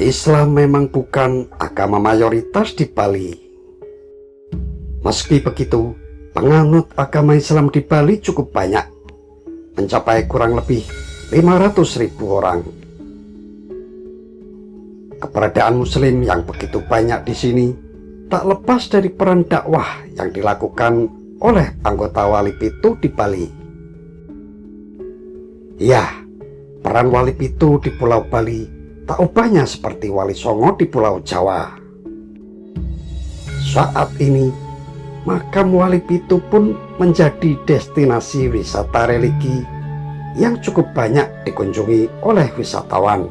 Islam memang bukan agama mayoritas di Bali. Meski begitu, penganut agama Islam di Bali cukup banyak, mencapai kurang lebih 500.000 orang. Keberadaan Muslim yang begitu banyak di sini tak lepas dari peran dakwah yang dilakukan oleh anggota Wali Pitu di Bali. Ya, peran Wali Pitu di Pulau Bali tak ubahnya seperti Wali Songo di Pulau Jawa. Saat ini, makam Wali Pitu pun menjadi destinasi wisata religi yang cukup banyak dikunjungi oleh wisatawan.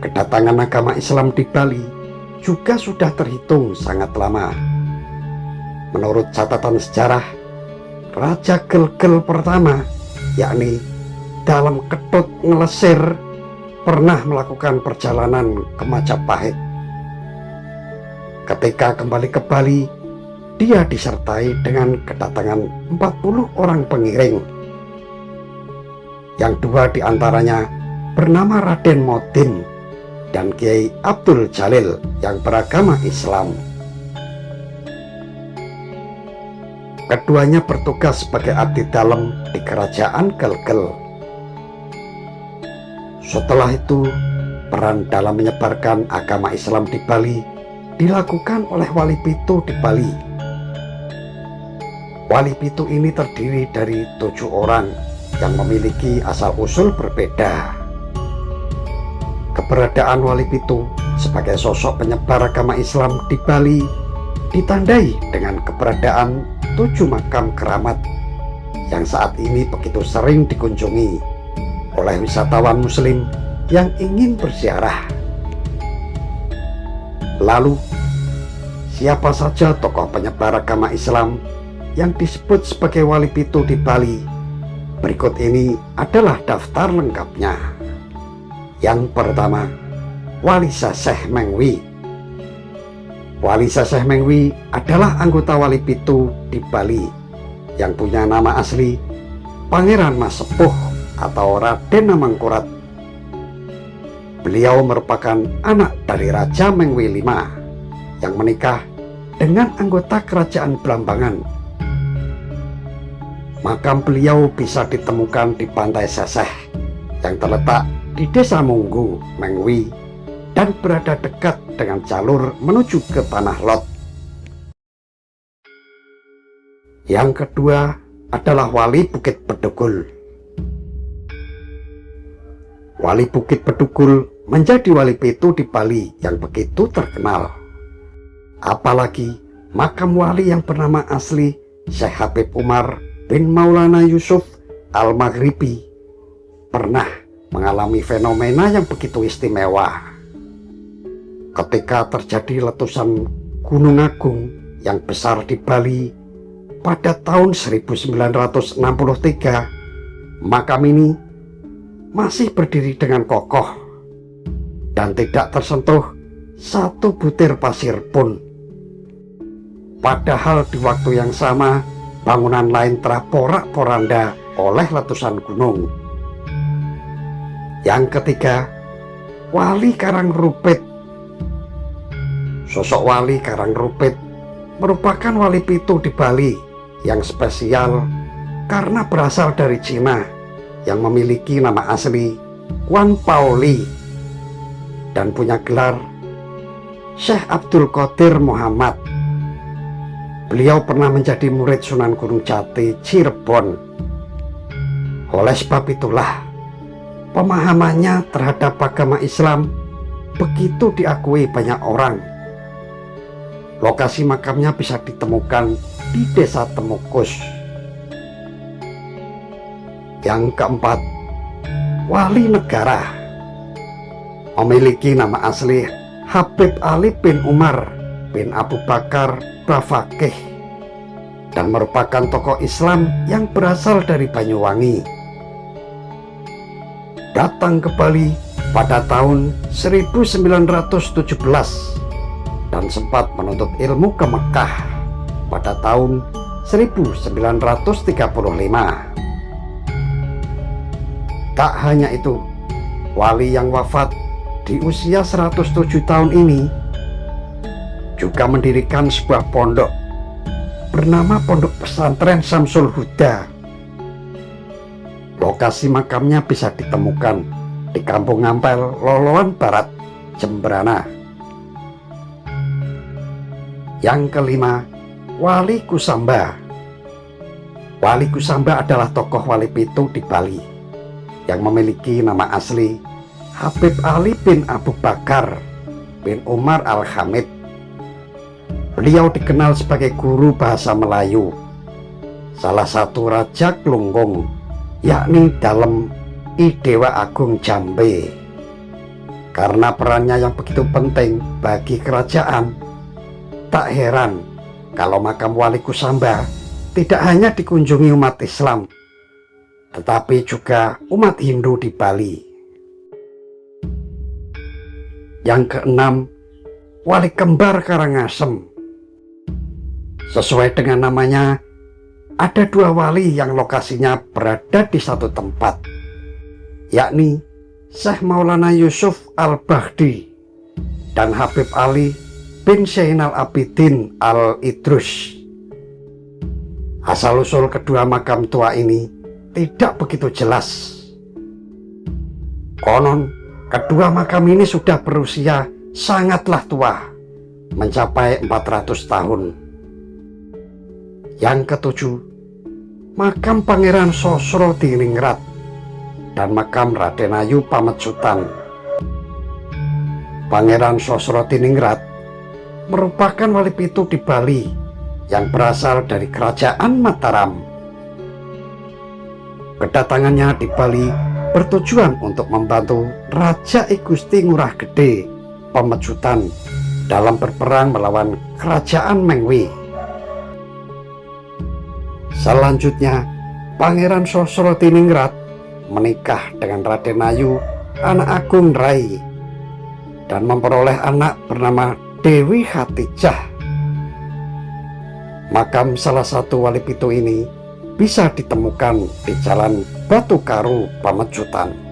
Kedatangan agama Islam di Bali juga sudah terhitung sangat lama. Menurut catatan sejarah, Raja Gelgel pertama, yakni Dalam Ketut Ngelesir, pernah melakukan perjalanan ke Majapahit. Ketika kembali ke Bali, dia disertai dengan kedatangan 40 orang pengiring. Yang dua diantaranya bernama Raden Modin dan Kiai Abdul Jalil yang beragama Islam. Keduanya bertugas sebagai abdi dalam di Kerajaan Gelgel. Setelah itu, peran dalam menyebarkan agama Islam di Bali dilakukan oleh Wali Pitu di Bali. Wali Pitu ini terdiri dari 7 orang yang memiliki asal-usul berbeda. Keberadaan Wali Pitu sebagai sosok penyebar agama Islam di Bali ditandai dengan keberadaan 7 makam keramat yang saat ini begitu sering dikunjungi oleh wisatawan Muslim yang ingin berziarah. Lalu, siapa saja tokoh penyebar agama Islam yang disebut sebagai Wali Pitu di Bali? Berikut ini adalah daftar lengkapnya. Yang pertama, Wali Seseh Mengwi. Wali Seseh Mengwi adalah anggota Wali Pitu di Bali yang punya nama asli Pangeran Masepuh atau Raden Amangkurat. Beliau merupakan anak dari Raja Mengwi V yang menikah dengan anggota kerajaan Blambangan. Makam beliau bisa ditemukan di Pantai Seseh yang terletak di Desa Munggu, Mengwi, dan berada dekat dengan jalur menuju ke Tanah Lot. Yang kedua adalah Wali Bukit Bedugul. Wali Bukit Bedugul menjadi Wali Pitu di Bali yang begitu terkenal. Apalagi makam wali yang bernama asli Syekh Habib Umar bin Maulana Yusuf Al-Maghribi pernah mengalami fenomena yang begitu istimewa. Ketika terjadi letusan Gunung Agung yang besar di Bali pada tahun 1963, makam ini masih berdiri dengan kokoh dan tidak tersentuh satu butir pasir pun. Padahal di waktu yang sama bangunan lain telah porak-poranda oleh letusan gunung. Yang ketiga, Wali Karangrupit. Sosok Wali Karangrupit merupakan Wali Pitu di Bali yang spesial karena berasal dari Cina yang memiliki nama asli Wan Pauli dan punya gelar Syekh Abdul Qadir Muhammad. Beliau pernah menjadi murid Sunan Gunung Jati Cirebon. Oleh sebab itulah pemahamannya terhadap agama Islam begitu diakui banyak orang. Lokasi makamnya bisa ditemukan di Desa Temukus. Yang keempat, wali negara. Memiliki nama asli Habib Ali bin Umar bin Abu Bakar Bafakih dan merupakan tokoh Islam yang berasal dari Banyuwangi. Datang ke Bali pada tahun 1917 dan sempat menuntut ilmu ke Mekah pada tahun 1935. Tak hanya itu, wali yang wafat di usia 107 tahun ini juga mendirikan sebuah pondok bernama Pondok Pesantren Samsul Huda. Lokasi makamnya bisa ditemukan di Kampung Ngampel, Loloan Barat, Jembrana. Yang kelima, Wali Kusamba. Wali Kusamba adalah tokoh Wali Pitu di Bali yang memiliki nama asli Habib Ali bin Abu Bakar bin Umar Al-Hamid. Beliau dikenal sebagai guru bahasa Melayu, salah satu Raja Klungkung, yakni dalam I Dewa Agung Jambe. Karena perannya yang begitu penting bagi kerajaan, tak heran kalau makam Wali Kusamba tidak hanya dikunjungi umat Islam, tetapi juga umat Hindu di Bali. Yang keenam, Wali Kembar Karangasem. Sesuai dengan namanya, ada dua wali yang lokasinya berada di satu tempat, yakni Syekh Maulana Yusuf Al-Bakhdi dan Habib Ali bin Zainal Abidin Al-Idrus. Asal-usul kedua makam tua ini tidak begitu jelas. Konon, kedua makam ini sudah berusia sangatlah tua, mencapai 400 tahun. Yang ketujuh, makam Pangeran Sosro Diningrat dan makam Raden Ayu Pamecutan. Pangeran Sosro Diningrat merupakan wali pitu di Bali yang berasal dari Kerajaan Mataram. Kedatangannya di Bali bertujuan untuk membantu Raja I Gusti Ngurah Gede Pamecutan dalam berperang melawan Kerajaan Mengwi. Selanjutnya, Pangeran Sosro Diningrat menikah dengan Raden Ayu, anak Agung Rai, dan memperoleh anak bernama Dewi Hatijah. Makam salah satu wali pitu ini bisa ditemukan di Jalan Batu Karu, Pamecutan.